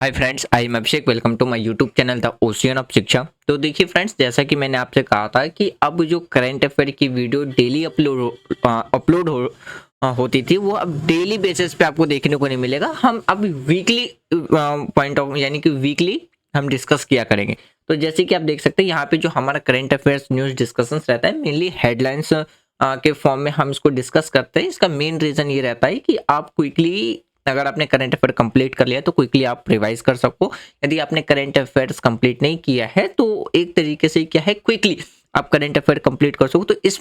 Hi friends, I am Abhishek. Welcome to my YouTube channel the ocean of Shiksha. तो देखिए friends, जैसा कि मैंने आपसे कहा था कि अब जो करंट अफेयर की वीडियो डेली होती थी, वो अब डेली बेसिस पे आपको देखने को नहीं मिलेगा। हम अब वीकली पॉइंट ऑफ यानी कि वीकली हम डिस्कस किया करेंगे। तो जैसे कि आप देख सकते हैं यहाँ पे जो हमारा करंट अफेयर्स न्यूज़ डिस्कशंस रहता है, मेनली हेडलाइंस के फॉर्म में हम इसको डिस्कस करते हैं। इसका मेन रीज़न ये रहता है कि आप क्विकली, अगर आपने करंट अफेयर कंप्लीट कर लिया तो क्विकली आप रिवाइज कर सको। यदि आपने करंट अफेयर्स कंप्लीट नहीं किया है तो एक तरीके से क्या है, क्विकली आप करंट अफेयर कंप्लीट कर सको। तो इस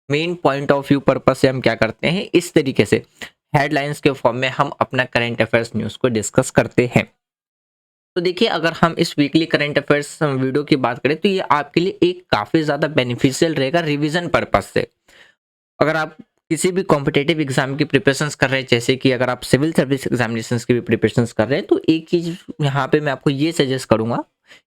main point of view purpose से हम क्या करते हैं, इस तरीके से हेडलाइंस के फॉर्म में हम अपना करंट अफेयर्स न्यूज़ को डिस्कस करते हैं। तो देखिए, अगर हम इस वीकली करंट अफेयर्स वीडियो की बात करें तो ये आपके लिए एक काफ़ी ज़्यादा बेनिफिशियल रहेगा रिवीजन पर्पस से। अगर आप किसी भी कॉम्पिटिटिव एग्जाम की प्रिपरेशंस कर रहे हैं, जैसे कि अगर आप सिविल सर्विस एग्जामिनेशंस की भी प्रिपरेशंस कर रहे हैं, तो एक चीज़ यहाँ पे मैं आपको ये सजेस्ट करूँगा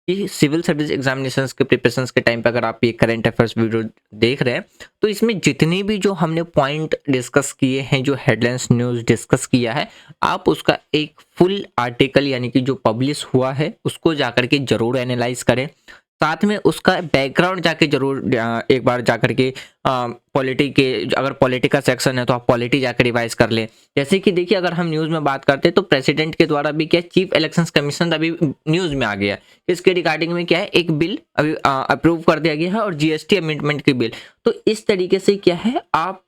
कि सिविल सर्विस एग्जामिनेशंस के प्रिपरेशंस के टाइम पे अगर आप ये करंट अफेयर्स वीडियो देख रहे हैं, तो इसमें जितनी भी जो हमने पॉइंट डिस्कस किए हैं, जो हेडलाइंस न्यूज़ डिस्कस किया है, आप उसका एक फुल आर्टिकल यानी कि जो पब्लिश हुआ है उसको जाकर के ज़रूर एनालाइज करें। साथ में उसका बैकग्राउंड जाके ज़रूर एक बार जाकर के पॉलिटी के, अगर पॉलिटी का सेक्शन है तो आप पॉलिटी जाकर रिवाइज कर लें। जैसे कि देखिए, अगर हम न्यूज़ में बात करते हैं तो प्रेसिडेंट के द्वारा भी क्या, चीफ इलेक्शंस कमीशन अभी न्यूज़ में आ गया है। इसके रिगार्डिंग में क्या है, एक बिल अभी अप्रूव कर दिया गया है, और जीएसटी अमेंडमेंट की बिल। तो इस तरीके से क्या है, आप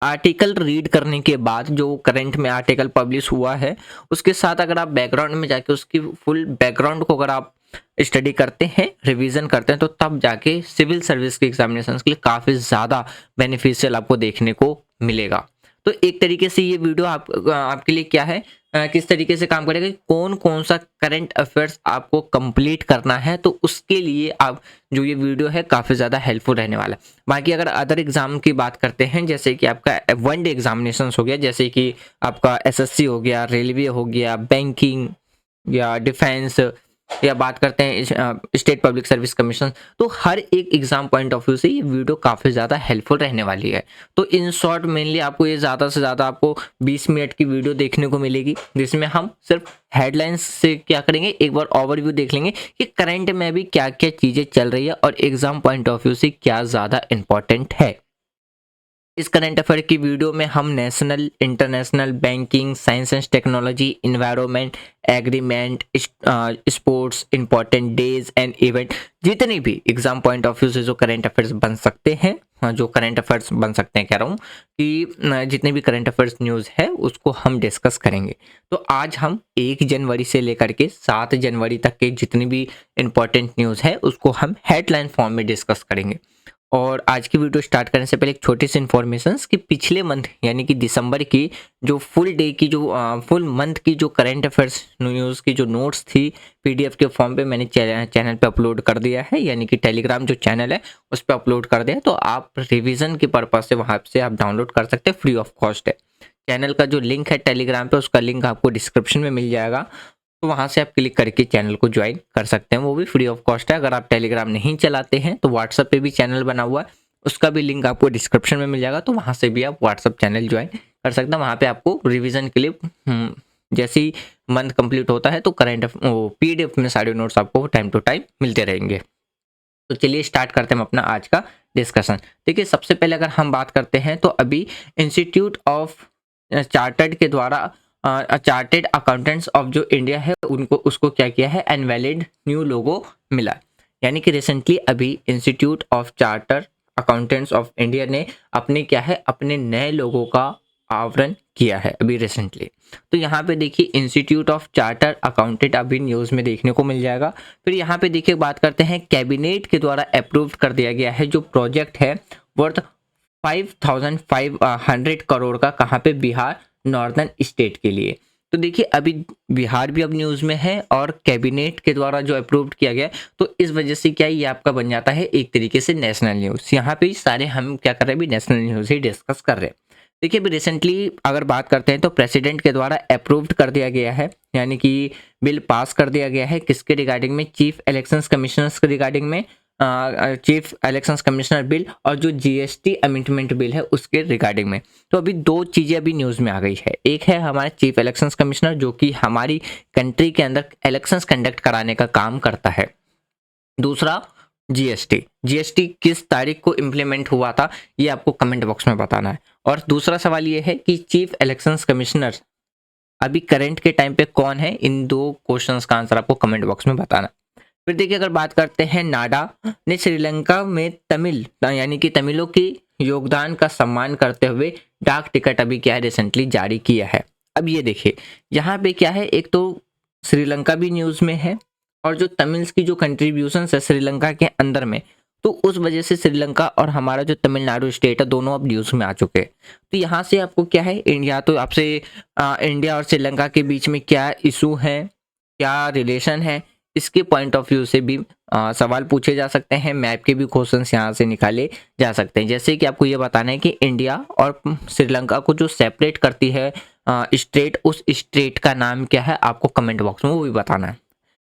आर्टिकल रीड करने के बाद जो करंट में आर्टिकल पब्लिश हुआ है, उसके साथ अगर आप बैकग्राउंड में जाके उसकी फुल बैकग्राउंड को अगर आप स्टडी करते हैं, रिवीजन करते हैं, तो तब जाके सिविल सर्विस के एग्जामिनेशंस के लिए काफ़ी ज़्यादा बेनिफिशियल आपको देखने को मिलेगा। तो एक तरीके से ये वीडियो आपके लिए क्या है, किस तरीके से काम करेगा, कौन कौन सा करंट अफेयर्स आपको कंप्लीट करना है, तो उसके लिए आप जो ये वीडियो है काफ़ी ज़्यादा हेल्पफुल रहने वाला है। बाकी अगर अदर एग्जाम की बात करते हैं, जैसे कि आपका वन डे एग्जामिनेशंस हो गया, जैसे कि आपका एसएससी हो गया, रेलवे हो गया, बैंकिंग या डिफेंस, या बात करते हैं स्टेट पब्लिक सर्विस कमीशन, तो हर एक एग्जाम पॉइंट ऑफ व्यू से ये वीडियो काफ़ी ज़्यादा हेल्पफुल रहने वाली है। तो इन शॉर्ट मेनली आपको ये ज़्यादा से ज़्यादा आपको 20 मिनट की वीडियो देखने को मिलेगी, जिसमें हम सिर्फ हेडलाइंस से क्या करेंगे, एक बार ओवरव्यू देख लेंगे कि करंट में भी क्या क्या चीज़ें चल रही है और एग्जाम पॉइंट ऑफ व्यू से क्या ज़्यादा इंपॉर्टेंट है। इस करंट अफेयर की वीडियो में हम national, international, banking, science and technology, environment, agreement, sports, important days and event, जितने भी एग्जाम पॉइंट ऑफ व्यू से जो करंट अफेयर्स बन सकते हैं, जो करंट अफेयर्स बन सकते हैं, कह रहा हूँ कि जितने भी करंट अफेयर्स न्यूज़ है उसको हम डिस्कस करेंगे। तो आज हम 1 जनवरी से लेकर के 7 जनवरी तक के जितनी भी इंपॉर्टेंट न्यूज़ है उसको हम हेडलाइन फॉर्म में डिस्कस करेंगे। और आज की वीडियो स्टार्ट करने से पहले एक छोटी सी इन्फॉर्मेशन कि पिछले मंथ यानी कि दिसंबर की जो फुल डे की, जो फुल मंथ की जो करंट अफेयर्स न्यूज़ की जो नोट्स थी, पीडीएफ के फॉर्म पे मैंने चैनल पे अपलोड कर दिया है, यानी कि टेलीग्राम जो चैनल है उस पर अपलोड कर दिया है। तो आप रिवीजन के पर्पज़ से वहाँ से आप डाउनलोड कर सकते हैं, फ्री ऑफ कॉस्ट है। चैनल का जो लिंक है टेलीग्राम पे, उसका लिंक आपको डिस्क्रिप्शन में मिल जाएगा, तो वहाँ से आप क्लिक करके चैनल को ज्वाइन कर सकते हैं, वो भी फ्री ऑफ कॉस्ट है। अगर आप टेलीग्राम नहीं चलाते हैं तो व्हाट्सएप पे भी चैनल बना हुआ है, उसका भी लिंक आपको डिस्क्रिप्शन में मिल जाएगा, तो वहाँ से भी आप व्हाट्सएप चैनल ज्वाइन कर सकते हैं। वहाँ पे आपको रिवीजन के लिए जैसे ही मंथ कंप्लीट होता है तो करंट पीडीएफ में सारे नोट्स आपको टाइम टू टाइम मिलते रहेंगे। तो चलिए स्टार्ट करते हैं हम अपना आज का डिस्कशन। देखिए, सबसे पहले अगर हम बात करते हैं तो अभी इंस्टीट्यूट ऑफ चार्टर्ड के द्वारा चार्टेड अकाउंटेंट्स ऑफ जो इंडिया है उनको, उसको क्या किया है, इनवैलिड न्यू लोगो मिला। यानी कि रिसेंटली अभी institute of charter accountants of India ने अपने क्या है, अपने नए लोगों का आवरण किया है अभी रिसेंटली। तो यहाँ पे देखिए, इंस्टीट्यूट ऑफ चार्टर अकाउंटेंट अभी न्यूज़ में देखने को मिल जाएगा। फिर यहाँ पे देखिए, बात करते हैं कैबिनेट के द्वारा अप्रूव कर दिया गया है जो प्रोजेक्ट है वर्थ 5500 करोड़ का, कहाँ पे, बिहार नॉर्दर्न स्टेट के लिए। तो देखिए, अभी बिहार भी अब न्यूज़ में है और कैबिनेट के द्वारा जो अप्रूव्ड किया गया है, तो इस वजह से क्या ये आपका बन जाता है एक तरीके से नेशनल न्यूज़। यहाँ पे सारे हम क्या कर रहे हैं, अभी नेशनल न्यूज़ ही डिस्कस कर रहे हैं। देखिए, अभी रिसेंटली अगर बात करते हैं तो प्रेसिडेंट के द्वारा अप्रूव्ड कर दिया गया है, यानी कि बिल पास कर दिया गया है, किसके रिगार्डिंग में, चीफ इलेक्शंस कमिश्नर्स के रिगार्डिंग में, चीफ इलेक्शंस कमिश्नर बिल और जो जीएसटी अमेंडमेंट बिल है उसके रिगार्डिंग में। तो अभी दो चीज़ें अभी न्यूज़ में आ गई है। एक है हमारा चीफ इलेक्शंस कमिश्नर जो कि हमारी कंट्री के अंदर इलेक्शंस कंडक्ट कराने का काम करता है। दूसरा जीएसटी किस तारीख को इम्प्लीमेंट हुआ था ये आपको कमेंट बॉक्स में बताना है। और दूसरा सवाल ये है कि चीफ इलेक्शंस कमिश्नर अभी करंट के टाइम पे कौन है, इन दो क्वेश्चंस का आंसर आपको कमेंट बॉक्स में बताना। फिर देखिए अगर बात करते हैं, नाडा ने श्रीलंका में तमिल यानी कि तमिलों के योगदान का सम्मान करते हुए डाक टिकट अभी क्या है रिसेंटली जारी किया है। अब ये देखिए यहाँ पे क्या है, एक तो श्रीलंका भी न्यूज़ में है और जो तमिल्स की जो कंट्रीब्यूशन है श्रीलंका के अंदर में, तो उस वजह से श्रीलंका और हमारा जो तमिलनाडु स्टेट है दोनों अब न्यूज़ में आ चुके हैं। तो यहाँ से आपको क्या है, इंडिया तो आपसे इंडिया और श्रीलंका के बीच में क्या इशू है, क्या रिलेशन है, इसके पॉइंट ऑफ व्यू से भी सवाल पूछे जा सकते हैं। मैप के भी क्वेश्चंस यहाँ से निकाले जा सकते हैं। जैसे कि आपको ये बताना है कि इंडिया और श्रीलंका को जो सेपरेट करती है स्टेट, उस स्टेट का नाम क्या है, आपको कमेंट बॉक्स में वो भी बताना है।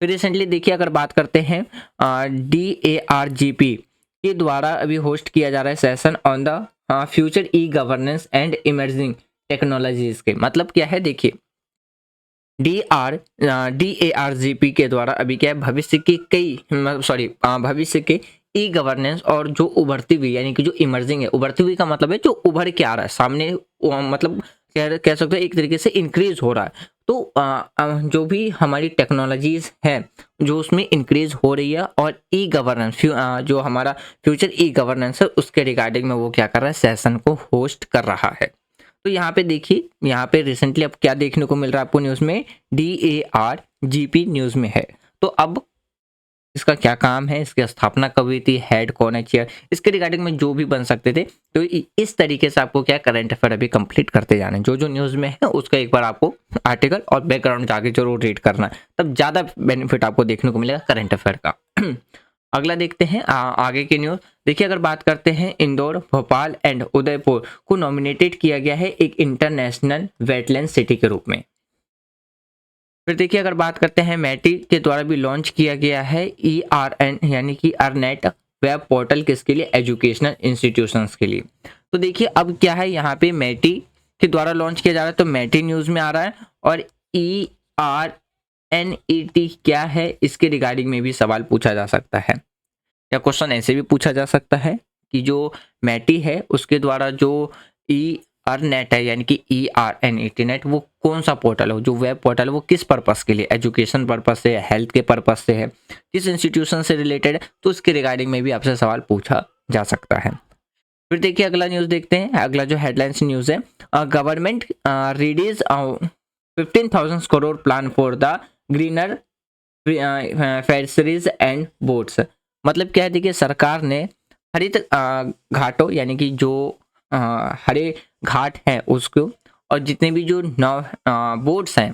फिर रिसेंटली देखिए अगर बात करते हैं DARGP के द्वारा अभी होस्ट किया जा रहा है session on the future e governance and emerging technologies के। मतलब क्या है देखिए, DARGP के द्वारा अभी क्या है भविष्य के भविष्य के ई गवर्नेंस और जो उभरती हुई यानी कि जो इमर्जिंग है, उभरती हुई का मतलब है जो उभर के आ रहा है सामने, मतलब कह सकते हैं एक तरीके से इंक्रीज हो रहा है। तो जो भी हमारी टेक्नोलॉजीज है जो उसमें इंक्रीज हो रही है और ई गवर्नेंस जो हमारा फ्यूचर ई गवर्नेंस है उसके रिगार्डिंग में वो क्या कर रहा है, सेशन को होस्ट कर रहा है। तो यहाँ पे देखिए, यहाँ पे रिसेंटली अब क्या देखने को मिल रहा है आपको न्यूज़ में, DARGP न्यूज़ में है। तो अब इसका क्या काम है, इसकी स्थापना कब हुई थी, हेड कौन है, चेयर, इसके रिगार्डिंग में जो भी बन सकते थे। तो इस तरीके से आपको क्या करंट अफेयर अभी कंप्लीट करते जाना है। जो जो न्यूज़ में है उसका एक बार आपको आर्टिकल और बैकग्राउंड जाके जरूर रीड करना है, तब ज़्यादा बेनिफिट आपको देखने को मिलेगा करंट अफेयर का। अगला देखते हैं आगे की न्यूज़। देखिए अगर बात करते हैं, इंदौर, भोपाल एंड उदयपुर को नॉमिनेटेड किया गया है एक इंटरनेशनल वेटलैंड सिटी के रूप में। फिर देखिए अगर बात करते हैं, मैटी के द्वारा भी लॉन्च किया गया है ERN यानी कि अर्नेट वेब पोर्टल, किसके लिए, एजुकेशनल इंस्टीट्यूशंस के लिए। तो देखिए अब क्या है, यहाँ पे मैटी के द्वारा लॉन्च किया जा रहा है, तो मैटी न्यूज़ में आ रहा है। और ERNET क्या है, इसके रिगार्डिंग में भी सवाल पूछा जा सकता है, या क्वेश्चन ऐसे भी पूछा जा सकता है कि जो मैटी है उसके द्वारा जो अर्नेट है यानी कि ERNET नेट, वो कौन सा पोर्टल है, जो वेब पोर्टल है वो किस पर्पस के लिए, एजुकेशन पर्पस से, हेल्थ के पर्पस से है, किस इंस्टीट्यूशन से रिलेटेड है, तो उसके रिगार्डिंग में भी आपसे सवाल पूछा जा सकता है। फिर देखिए अगला न्यूज़ देखते हैं। अगला जो हेडलाइंस न्यूज़ है, government release 15,000 crore plan for the greener fisheries and boats. मतलब क्या है, देखिए सरकार ने हरित घाटों यानी कि जो हरे घाट हैं उसको, और जितने भी जो बोट्स हैं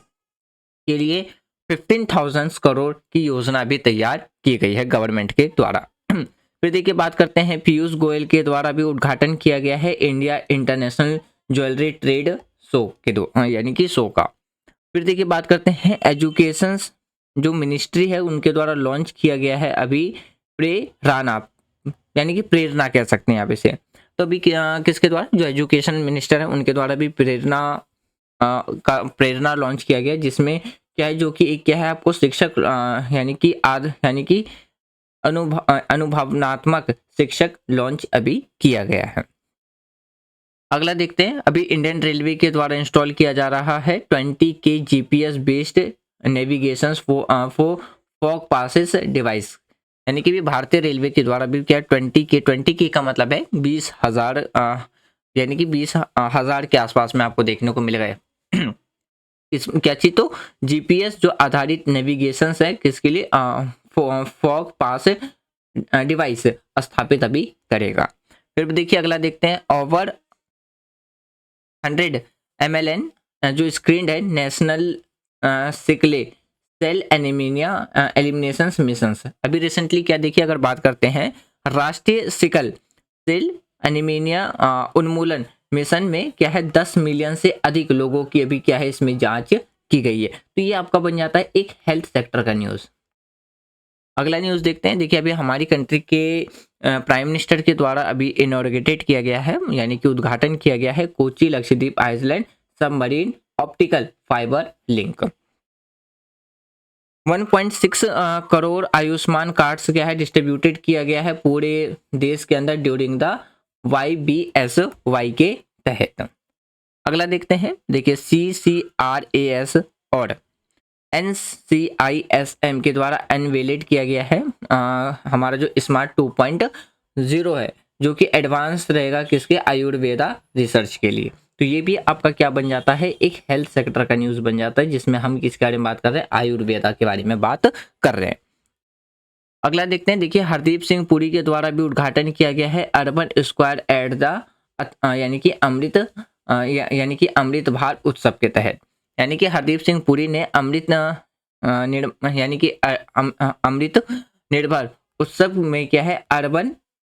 के लिए 15,000 करोड़ की योजना भी तैयार की गई है गवर्नमेंट के द्वारा। फिर देखिए बात करते हैं, पीयूष गोयल के द्वारा भी उद्घाटन किया गया है India international jewellery trade show के यानी कि शो का। फिर देखिए बात करते हैं, एजुकेशन जो मिनिस्ट्री है उनके द्वारा लॉन्च किया गया है अभी प्रेरणा, यानी कि प्रेरणा कह सकते हैं यहाँ पे से। तो अभी किसके द्वारा, जो एजुकेशन मिनिस्टर है उनके द्वारा भी प्रेरणा लॉन्च किया गया, जिसमें क्या है, जो कि एक क्या है आपको शिक्षक यानी कि अनुभवनात्मक शिक्षक लॉन्च अभी किया गया है। अगला देखते हैं, अभी इंडियन रेलवे के द्वारा इंस्टॉल किया जा रहा है 20K GPS based navigation fog passes device, यानी कि भी भारतीय रेलवे के द्वारा भी क्या 20K का मतलब है 20,000 यानी कि 20,000 के आसपास में आपको देखने को मिलेगा। इस क्या चीज, तो GPS जो आधारित नेविगेशन है किसके लिए, फॉग पास डिवाइस स्थापित अभी करेगा। फिर देखिए अगला देखते हैं, ओवर 100 ml जो स्क्रीन है national sickle cell anaemia elimination mission. अभी रिसेंटली क्या देखिए अगर बात करते हैं, राष्ट्रीय सिकल सेल एनीमिया उन्मूलन मिशन में क्या है 10 मिलियन से अधिक लोगों की अभी क्या है इसमें जांच की गई है। तो ये आपका बन जाता है एक हेल्थ सेक्टर का न्यूज़। अगला न्यूज़ देखते हैं। देखिए अभी हमारी कंट्री के प्राइम मिनिस्टर के द्वारा अभी इनॉर्गेटेड किया गया है, यानी कि उद्घाटन किया गया है Kochi Lakshadweep island submarine optical fibre link. 1.6 crore Ayushman cards क्या है डिस्ट्रीब्यूटेड किया गया है पूरे देश के अंदर ड्यूरिंग द YBSY के तहत। अगला देखते हैं। देखिए CCRAS और NCISM के द्वारा अनवेलेड किया गया है हमारा जो स्मार्ट 2.0 है, जो कि एडवांस रहेगा किसके, आयुर्वेदा रिसर्च के लिए। तो ये भी आपका क्या बन जाता है, एक हेल्थ सेक्टर का न्यूज़ बन जाता है, जिसमें हम किसके बारे में बात कर रहे हैं, आयुर्वेदा के बारे में बात कर रहे हैं। अगला देखते हैं। देखिए हरदीप सिंह पुरी के द्वारा भी उद्घाटन किया गया है अर्बन स्क्वायर एट द यानी कि अमृत भार उत्सव के तहत। यानी कि हरदीप सिंह पुरी ने अमृत निर्भर उत्सव में क्या है, अर्बन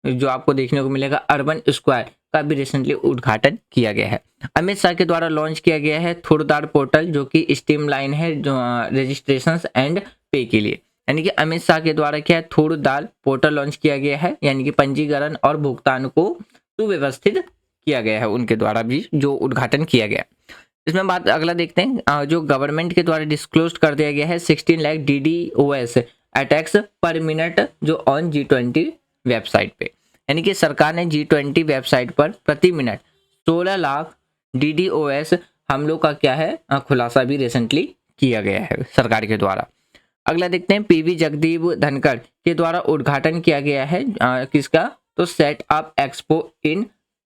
जो आपको देखने को मिलेगा अर्बन स्क्वायर का भी रिसेंटली उद्घाटन किया गया है। अमित शाह के द्वारा लॉन्च किया गया है थुरदार पोर्टल, जो कि स्ट्रीमलाइन है जो रजिस्ट्रेशन एंड पे के लिए। यानी कि अमित शाह के द्वारा क्या है, थुरदार पोर्टल लॉन्च किया गया है, यानी कि पंजीकरण और भुगतान को सुव्यवस्थित किया गया है, उनके द्वारा भी जो उद्घाटन किया गया। इसमें बात अगला देखते हैं। जो गवर्नमेंट के द्वारा डिस्क्लोज कर दिया गया है 16 लाख DDoS अटैक्स पर मिनट जो ऑन G20 वेबसाइट पे। यानी कि सरकार ने G20 वेबसाइट पर प्रति मिनट 16 लाख DDoS हमलों का क्या है खुलासा भी रिसेंटली किया गया है सरकार के द्वारा। अगला देखते हैं। PV जगदीप धनखड़ के द्वारा उद्घाटन किया गया है किसका, तो सेट अप एक्सपो इन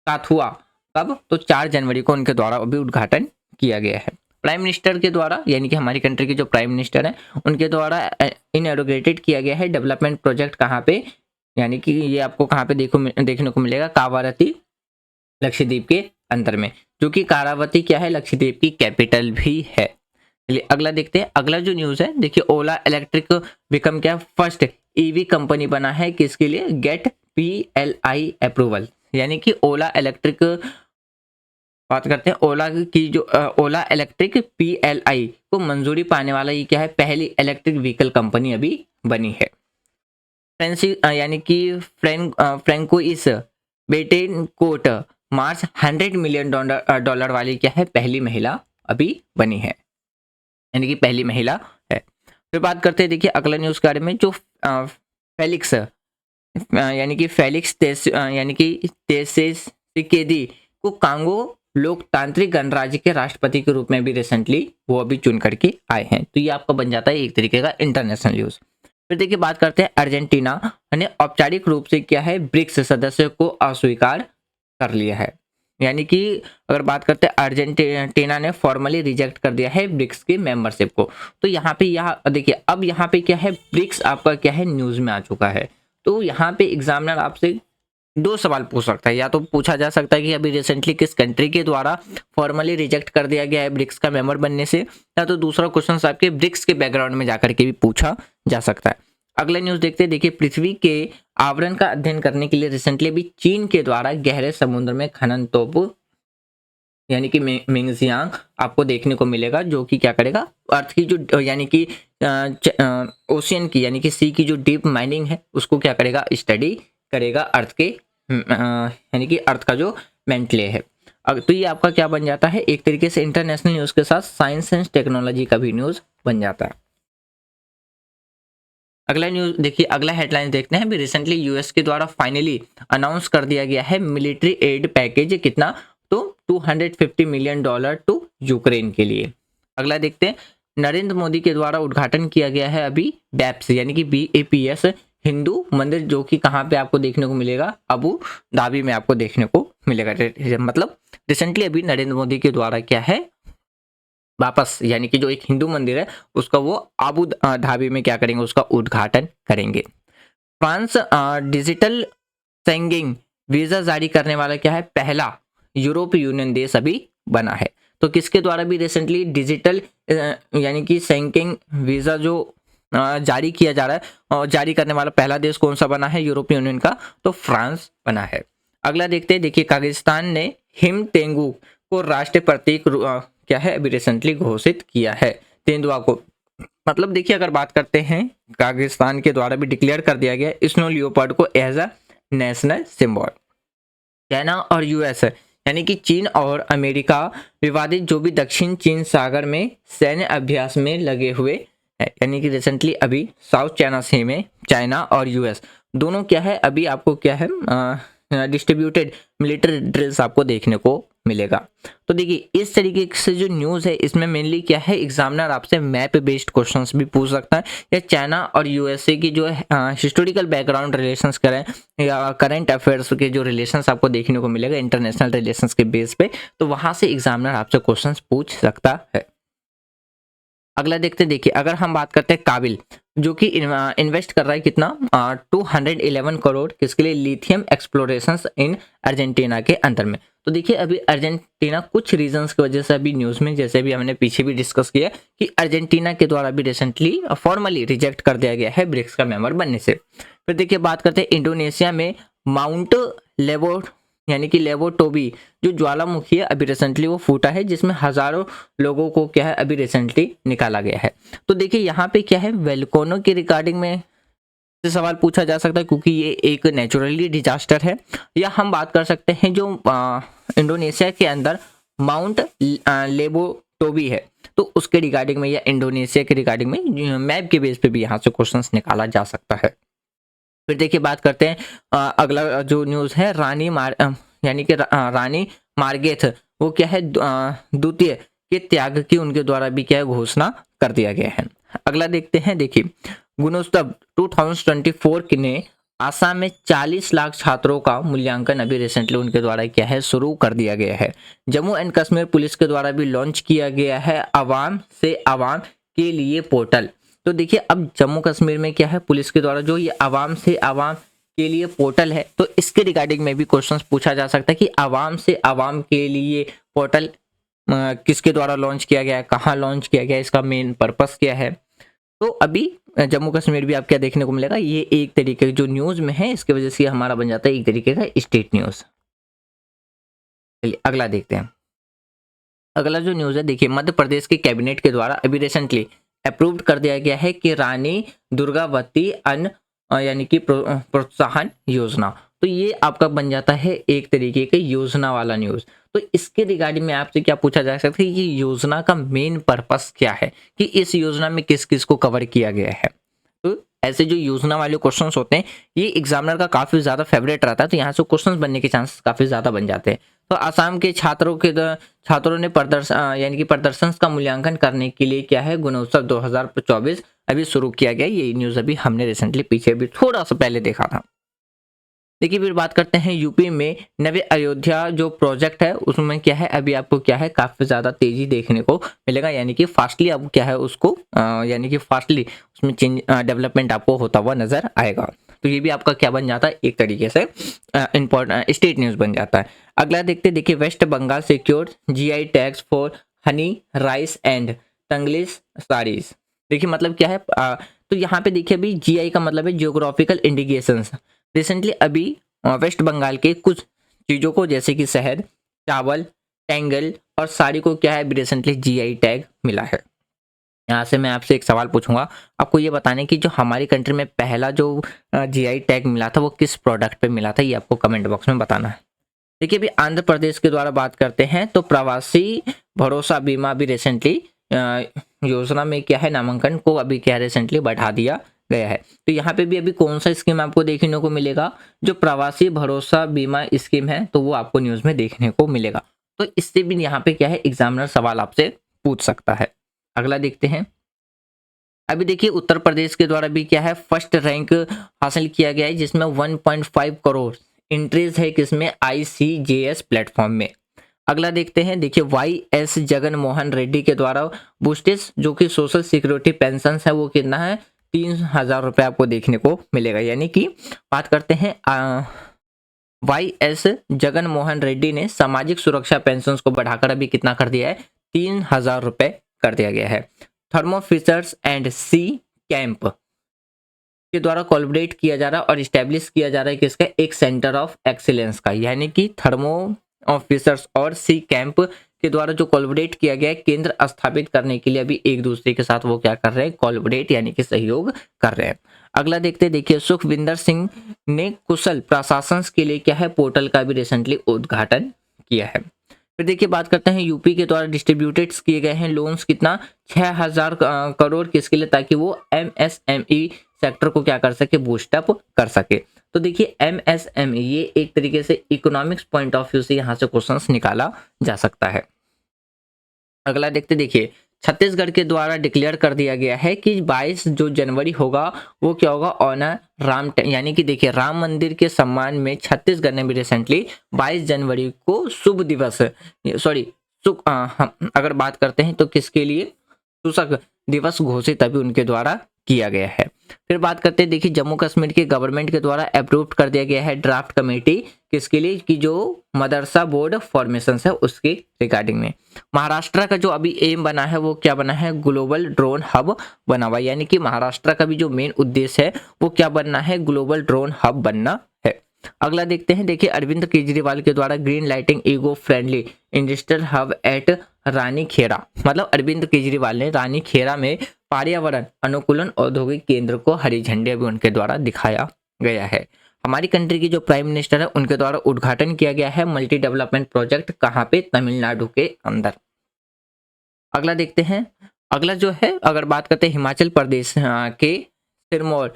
काथुआ। कब, तो 4 जनवरी को उनके द्वारा अभी उद्घाटन किया गया है। प्राइम मिनिस्टर के द्वारा, यानी कि हमारी कंट्री के जो प्राइम मिनिस्टर हैं उनके द्वारा इनॉर्गेटेड किया गया है डेवलपमेंट प्रोजेक्ट। कहाँ पे, यानी कि ये आपको कहाँ पे देखने को मिलेगा, कावारती लक्षद्वीप के अंदर में, जो कि कारावती क्या है, लक्षद्वीप की कैपिटल भी है। चलिए अगला देखते हैं। अगला जो न्यूज़ है, देखिए ओला इलेक्ट्रिक बिकम क्या फर्स्ट EV कंपनी बना है किसके लिए, गेट PLI अप्रूवल। यानी कि ओला इलेक्ट्रिक बात करते हैं, ओला की जो ओला इलेक्ट्रिक PLI को मंजूरी पाने वाला ये क्या है, पहली इलेक्ट्रिक व्हीकल कंपनी अभी बनी है। यानी कि फ्रेंको इस बेटेनकोट मार्च $100 मिलियन वाली क्या है, पहली महिला अभी बनी है, यानी कि पहली महिला है। फिर बात करते हैं। देखिए अगला न्यूज़ के बारे में, जो फेलिक्स यानी कि त्शेसेकेदी को कांगो लोकतांत्रिक गणराज्य के राष्ट्रपति के रूप में भी रिसेंटली वो अभी चुन करके आए हैं। तो ये आपका बन जाता है एक तरीके का इंटरनेशनल न्यूज़। फिर देखिए बात करते हैं। अर्जेंटीना ने औपचारिक रूप से क्या है, ब्रिक्स सदस्य को अस्वीकार कर लिया है। यानी कि अगर बात करते हैं, अर्जेंटीना ने फॉर्मली रिजेक्ट कर दिया है ब्रिक्स की मेंबरशिप को। तो यहाँ पे देखिए अब यहाँ पे क्या है, ब्रिक्स आपका क्या है, न्यूज़ में आ चुका है। तो यहाँ पे एग्जामिनर आपसे 2 सवाल पूछ सकता है। या तो पूछा जा सकता है कि अभी रिसेंटली किस कंट्री के द्वारा फॉर्मली रिजेक्ट कर दिया गया है ब्रिक्स का मेंबर बनने से, या तो दूसरा क्वेश्चन आपके ब्रिक्स के बैकग्राउंड में जाकर के भी पूछा जा सकता है। अगला न्यूज़ देखते हैं। देखिए पृथ्वी के आवरण का अध्ययन करने के लिए रिसेंटली भी चीन के द्वारा गहरे समुद्र में खनन तोप यानी कि मिंगजियांग आपको देखने को मिलेगा, जो कि क्या करेगा, अर्थ की जो यानी कि ओशियन की यानी कि सी की जो डीप माइनिंग है उसको क्या करेगा, स्टडी करेगा अर्थ के यानी कि अर्थ का जो मेंटले है। तो ये आपका क्या बन जाता है, एक तरीके से इंटरनेशनल न्यूज़ के साथ साइंस एंड टेक्नोलॉजी का भी न्यूज़ बन जाता है। अगला न्यूज़ देखिए, अगला हेडलाइन देखते हैं। अभी रिसेंटली यूएस के द्वारा फाइनली अनाउंस कर दिया गया है मिलिट्री एड पैकेज, कितना, तो $250 मिलियन टू यूक्रेन के लिए। अगला देखते हैं। नरेंद्र मोदी के द्वारा उद्घाटन किया गया है अभी BAPS यानी कि BAPS हिंदू मंदिर, जो कि कहाँ पे आपको देखने को मिलेगा, अबू धाबी में आपको देखने को मिलेगा। मतलब रिसेंटली अभी नरेंद्र मोदी के द्वारा क्या है, वापस यानी कि जो एक हिंदू मंदिर है उसका वो अबू धाबी में क्या करेंगे, उसका उद्घाटन करेंगे। फ्रांस डिजिटल सेंगिंग वीजा जारी करने वाला क्या है, पहला यूरोपीय यूनियन देश अभी बना है। तो किसके द्वारा भी रिसेंटली डिजिटल यानी कि सेंगिंग वीजा जो जारी किया जा रहा है, और जारी करने वाला पहला देश कौन सा बना है यूरोपीय यूनियन का, तो फ्रांस बना है। अगला देखते हैं। देखिए कागिस्तान ने हिम तेंदुआ को राष्ट्रीय प्रतीक क्या है अभी रिसेंटली घोषित किया है, तेंदुआ को। मतलब देखिए, अगर बात करते हैं, पाकिस्तान के द्वारा भी डिक्लेयर कर दिया गया स्नो लियोपार्ड को as a national symbol. China और यूएस यानी कि चीन और अमेरिका विवादित जो भी दक्षिण चीन सागर में सैन्य अभ्यास में लगे हुए हैं, यानी कि रिसेंटली अभी साउथ चाइना सी में चाइना और यूएस दोनों क्या है, अभी आपको क्या है डिस्ट्रीब्यूटेड मिलिट्री ड्रिल्स आपको देखने को मिलेगा। तो देखिए, इस तरीके से जो न्यूज़ है इसमें मेनली क्या है, एग्जामिनर आपसे मैप बेस्ड क्वेश्चंस भी पूछ सकता है, या चाइना और यूएसए की जो हिस्टोरिकल बैकग्राउंड रिलेशंस करें या करंट अफेयर्स के जो रिलेशंस आपको देखने को मिलेगा इंटरनेशनल रिलेशंस के बेस पे, तो वहां से एग्जामिनर आपसे क्वेश्चंस पूछ सकता है। अगला देखते, देखिए अगर हम बात करते हैं काबिल, जो कि इन्वेस्ट कर रहा है कितना 211 करोड़ किसके लिए, लिथियम एक्सप्लोरेशंस इन अर्जेंटीना के अंदर में। तो देखिए, अभी अर्जेंटीना कुछ रीजंस की वजह से अभी न्यूज़ में, जैसे भी हमने पीछे भी डिस्कस किया कि अर्जेंटीना के द्वारा भी रिसेंटली फॉर्मली रिजेक्ट कर दिया गया है ब्रिक्स का मेंबर बनने से। फिर देखिए, बात करते हैं इंडोनेशिया में माउंट लेवो यानी कि लेवो टोबी जो ज्वालामुखी है, अभी रिसेंटली वो फूटा है, जिसमें हजारों लोगों को क्या है अभी रिसेंटली निकाला गया है। तो देखिए, यहाँ पे क्या है, वेलकोनो के रिगार्डिंग में से सवाल पूछा जा सकता है, क्योंकि ये एक नेचुरली डिजास्टर है, या हम बात कर सकते हैं जो इंडोनेशिया के अंदर माउंट लेबो टोबी है, तो उसके रिगार्डिंग में, या इंडोनेशिया के रिगार्डिंग में मैप के बेस पे भी यहाँ से क्वेश्चंस निकाला जा सकता है। फिर देखिए, बात करते हैं अगला जो न्यूज़ है, यानी कि रानी मार्गेथ, वो क्या है द्वितीय के त्याग की उनके द्वारा भी क्या है घोषणा कर दिया गया है। अगला देखते हैं, देखिए गुणोत्सव 2024 ने आसाम में 40 लाख छात्रों का मूल्यांकन अभी रिसेंटली उनके द्वारा क्या है शुरू कर दिया गया है। जम्मू एंड कश्मीर पुलिस के द्वारा भी लॉन्च किया गया है आवाम से आवाम के लिए पोर्टल। तो देखिए, अब जम्मू कश्मीर में क्या है, पुलिस के द्वारा जो ये आवाम से आवाम के लिए पोर्टल है, तो इसके रिगार्डिंग में भी क्वेश्चंस पूछा जा सकता है कि आवाम से आवाम के लिए पोर्टल किसके द्वारा लॉन्च किया गया है, कहाँ लॉन्च किया गया है, इसका मेन पर्पस क्या है। तो अभी जम्मू कश्मीर भी आप क्या देखने को मिलेगा, ये एक तरीके जो न्यूज़ में है, इसकी वजह से हमारा बन जाता है एक तरीके का स्टेट न्यूज़। चलिए अगला देखते हैं। अगला जो न्यूज़ है, देखिए मध्य प्रदेश के कैबिनेट के द्वारा अभी रिसेंटली अप्रूव्ड कर दिया गया है कि रानी दुर्गावती अन्न यानी कि प्रोत्साहन योजना, तो ये आपका बन जाता है एक तरीके के योजना वाला न्यूज़। तो इसके रिगार्डिंग में आपसे क्या पूछा जा सकता है कि योजना का मेन पर्पस क्या है, कि इस योजना में किस किस को कवर किया गया है। तो ऐसे जो योजना वाले क्वेश्चंस होते हैं, ये एग्जामिनर का काफ़ी ज़्यादा फेवरेट रहता है, तो यहाँ से क्वेश्चंस बनने के चांसेस काफ़ी ज़्यादा बन जाते हैं। तो आसाम के छात्रों ने प्रदर्शन यानी कि प्रदर्शन का मूल्यांकन करने के लिए क्या है गुणोत्सव 2024 अभी शुरू किया गया। ये न्यूज़ अभी हमने रिसेंटली पीछे भी थोड़ा सा पहले देखा था। देखिए, फिर बात करते हैं यूपी में नवे अयोध्या जो प्रोजेक्ट है, उसमें क्या है अभी आपको क्या है काफ़ी ज़्यादा तेज़ी देखने को मिलेगा, यानी कि फास्टली अब क्या है उसको यानी कि फास्टली उसमें चेंज डेवलपमेंट आपको होता हुआ नज़र आएगा। तो ये भी आपका क्या बन जाता है एक तरीके से इम्पोर्टेंट स्टेट न्यूज़ बन जाता है। अगला देखते, देखिए West Bengal secure GI tags for honey rice and Tangail saris. देखिए मतलब क्या है तो यहाँ पे देखिए अभी जीआई का मतलब है जियोग्राफिकल इंडिकेशंस। रिसेंटली अभी वेस्ट बंगाल के कुछ चीज़ों को जैसे कि शहद, चावल, टेंगल और साड़ी को क्या है रिसेंटली जीआई टैग मिला है। यहाँ से मैं आपसे एक सवाल पूछूंगा, आपको ये बताने की जो हमारी कंट्री में पहला जो जीआई टैग मिला था वो किस प्रोडक्ट पे मिला था, ये आपको कमेंट बॉक्स में बताना है। देखिए अभी आंध्र प्रदेश के द्वारा बात करते हैं तो प्रवासी भरोसा बीमा भी रिसेंटली योजना में क्या है नामांकन को अभी क्या रिसेंटली बढ़ा दिया गया है। तो यहाँ पे भी अभी कौन सा स्कीम आपको देखने को मिलेगा, जो प्रवासी भरोसा बीमा स्कीम है, तो वो आपको न्यूज़ में देखने को मिलेगा। तो इससे भी यहाँ पे क्या है एग्जामिनर सवाल आपसे पूछ सकता है। अगला देखते हैं। अभी देखिए उत्तर प्रदेश के द्वारा भी क्या है फर्स्ट रैंक हासिल किया गया है, जिसमें 1.5 करोड़ एंट्रीज है किसमें ICJS प्लेटफॉर्म में। अगला देखते हैं, देखिए YS जगन मोहन रेड्डी के द्वारा बूस्टिस जो कि सोशल सिक्योरिटी पेंशन है वो कितना है 3,000 रुपये आपको देखने को मिलेगा। यानी कि बात करते हैं YS जगन मोहन रेड्डी ने सामाजिक सुरक्षा पेंशन को बढ़ाकर अभी कितना कर दिया है 3,000 रुपये कर दिया गया है। Thermo Fisher's and C camp के द्वारा कोलैबोरेट किया जा रहा है और इस्टेब्लिश किया जा रहा है किसका एक सेंटर ऑफ एक्सीलेंस का, यानी कि थर्मो ऑफिसर्स और सी कैंप के द्वारा जो कोलैबोरेट किया गया है केंद्र स्थापित करने के लिए अभी एक दूसरे के साथ वो क्या कर रहे हैं, कोलैबोरेट यानी कि सहयोग कर रहे हैं। अगला देखते हैं, देखिए सुखविंदर सिंह ने कुशल प्रशासन के लिए क्या है पोर्टल का भी रिसेंटली उद्घाटन किया है। फिर देखिए बात करते हैं यूपी के द्वारा डिस्ट्रीब्यूटेड किए गए हैं लोन्स कितना 6000 करोड़ किसके लिए, ताकि वो एमएसएमई सेक्टर को क्या कर सके, बूस्ट अप कर सके। तो देखिए एमएसएमई ये एक तरीके से इकोनॉमिक्स पॉइंट ऑफ व्यू से यहाँ से क्वेश्चंस निकाला जा सकता है। अगला देखते देखिए छत्तीसगढ़ के द्वारा डिक्लेयर कर दिया गया है कि 22 जो जनवरी होगा वो क्या होगा ऑनर राम, यानी कि देखिए राम मंदिर के सम्मान में छत्तीसगढ़ ने भी रिसेंटली 22 जनवरी को शुभ दिवस अगर बात करते हैं तो किसके लिए सूचक दिवस घोषित अभी उनके द्वारा किया गया है। फिर बात करते हैं देखिए जम्मू कश्मीर के गवर्नमेंट के द्वारा अप्रूव कर दिया गया है ड्राफ्ट कमेटी किसके लिए, कि जो मदरसा बोर्ड फॉर्मेशन है उसके रिगार्डिंग में। महाराष्ट्र का जो अभी एम बना है वो क्या बना है, ग्लोबल ड्रोन हब बना हुआ, यानी कि महाराष्ट्र का भी जो मेन उद्देश्य है वो क्या बनना है, ग्लोबल ड्रोन हब बनना है। अगला देखते हैं देखिए अरविंद केजरीवाल के द्वारा green lighting eco friendly industrial hub at Rani Khera, मतलब अरविंद केजरीवाल ने रानी खेरा में पर्यावरण अनुकूलन औद्योगिक केंद्र को हरी झंडी अभी उनके द्वारा दिखाया गया है। हमारी कंट्री की जो प्राइम मिनिस्टर है उनके द्वारा उद्घाटन किया गया है मल्टी डेवलपमेंट प्रोजेक्ट, कहाँ पे, तमिलनाडु के अंदर। अगला देखते हैं, अगला जो है अगर बात करते हैं हिमाचल प्रदेश के सिरमौर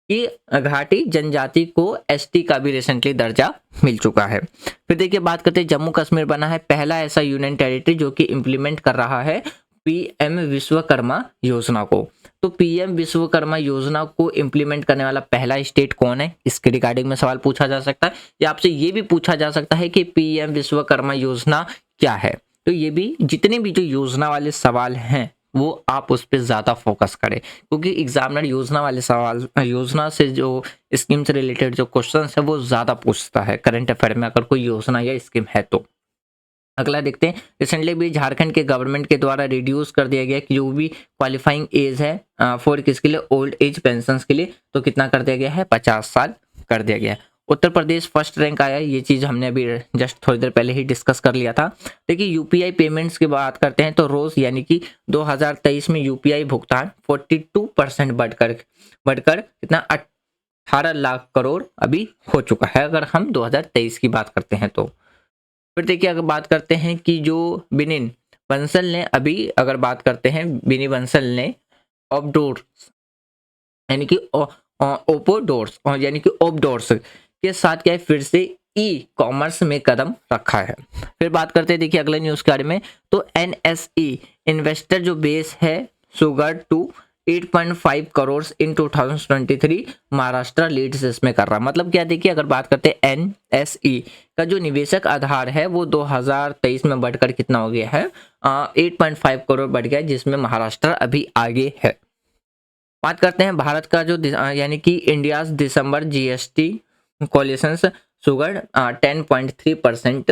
की घाटी जनजाति को एसटी का भी रिसेंटली दर्जा मिल चुका है। फिर देखिए बात करते हैं जम्मू कश्मीर बना है पहला ऐसा यूनियन टेरिटरी जो कि इम्प्लीमेंट कर रहा है पीएम विश्वकर्मा योजना को। तो पीएम विश्वकर्मा योजना को इम्प्लीमेंट करने वाला पहला स्टेट कौन है, इसके रिगार्डिंग में सवाल पूछा जा सकता है, या आपसे ये भी पूछा जा सकता है कि पीएम विश्वकर्मा योजना क्या है। तो ये भी जितने भी जो योजना वाले सवाल हैं वो आप उस पर ज़्यादा फोकस करें, क्योंकि एग्जामिनर योजना वाले सवाल, योजना से जो स्कीम से रिलेटेड जो क्वेश्चन है वो ज़्यादा पूछता है करंट अफेयर में अगर कोई योजना या स्कीम है तो। अगला देखते हैं रिसेंटली भी झारखंड के गवर्नमेंट के द्वारा रिड्यूस कर दिया गया कि जो भी क्वालिफाइंग एज है फॉर किसके लिए, ओल्ड एज पेंशन के लिए, तो कितना कर दिया गया है, 50 साल कर दिया गया है। उत्तर प्रदेश फर्स्ट रैंक आया है, ये चीज़ हमने अभी जस्ट थोड़ी देर पहले ही डिस्कस कर लिया था। देखिए यूपीआई पेमेंट्स की बात करते हैं तो रोज यानी कि 2023 में यूपीआई भुगतान 42% बढ़कर कितना 18 लाख करोड़ अभी हो चुका है अगर हम 2023 की बात करते हैं तो। फिर देखिए अगर बात करते हैं कि जो बिनिन बंसल ने अभी अगर बात करते हैं बिनी बंसल ने ऑपडोर्स यानी कि ओपोडोर्स यानी कि ओपडोर्स के साथ क्या है फिर से ई कॉमर्स में कदम रखा है। फिर बात करते हैं देखिए अगले न्यूज़ के बारे में, तो एनएसई इन्वेस्टर जो बेस है सुगर to 8.5 crore in 2023 Maharashtra leads इसमें कर रहा, मतलब क्या देखिए अगर बात करते हैं एनएसई का जो निवेशक आधार है वो 2023 में बढ़कर कितना हो गया है 8.5 करोड़ बढ़ गया, जिसमें महाराष्ट्र अभी आगे है। बात करते हैं भारत का जो यानी कि इंडिया दिसंबर जीएसटी कोलिशन शुगर 10.3%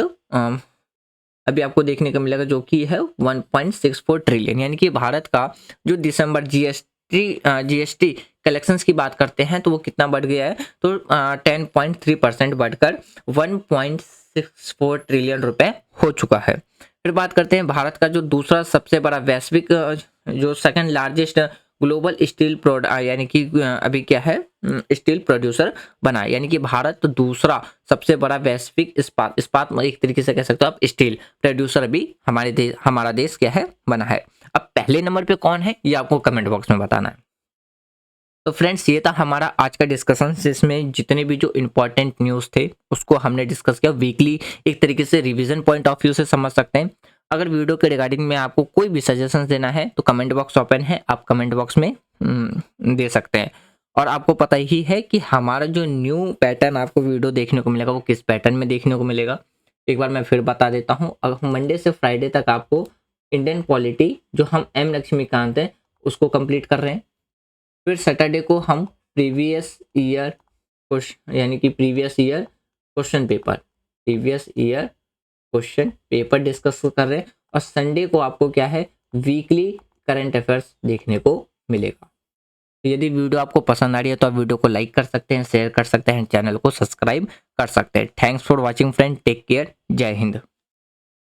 अभी आपको देखने को मिलेगा, जो कि है 1.64 ट्रिलियन, यानी कि भारत का जो दिसंबर जीएसटी कलेक्शंस की बात करते हैं तो वो कितना बढ़ गया है, तो 10.3% बढ़कर 1.64 ट्रिलियन रुपए हो चुका है। फिर बात करते हैं भारत का जो दूसरा सबसे बड़ा वैश्विक जो सेकंड लार्जेस्ट ग्लोबल स्टील यानी कि अभी क्या है स्टील प्रोड्यूसर बना, यानी कि भारत दूसरा सबसे बड़ा वैश्विक इस्पात एक तरीके से कह सकते हो आप स्टील प्रोड्यूसर अभी हमारा देश क्या है बना है। अब पहले नंबर पे कौन है ये आपको कमेंट बॉक्स में बताना है। तो फ्रेंड्स ये था हमारा आज का डिस्कशन, जिसमें जितने भी जो इम्पोर्टेंट न्यूज़ थे उसको हमने डिस्कस किया। वीकली एक तरीके से रिवीजन पॉइंट ऑफ व्यू से समझ सकते हैं। अगर वीडियो के रिगार्डिंग में आपको कोई भी सजेशन देना है तो कमेंट बॉक्स ओपन है, आप कमेंट बॉक्स में दे सकते हैं। और आपको पता ही है कि हमारा जो न्यू पैटर्न आपको वीडियो देखने को मिलेगा वो किस पैटर्न में देखने को मिलेगा, एक बार मैं फिर बता देता हूँ। मंडे से फ्राइडे तक आपको इंडियन पॉलिटी जो हम एम लक्ष्मीकांत है उसको कंप्लीट कर रहे हैं। फिर सैटरडे को हम previous year question paper discuss कर रहे हैं। और संडे को आपको क्या है वीकली करंट अफेयर्स देखने को मिलेगा। तो यदि वीडियो आपको पसंद आ रही है तो आप वीडियो को लाइक कर सकते हैं, शेयर कर सकते हैं, चैनल को सब्सक्राइब कर सकते हैं। Thanks for watching friend, take care, जय हिंद।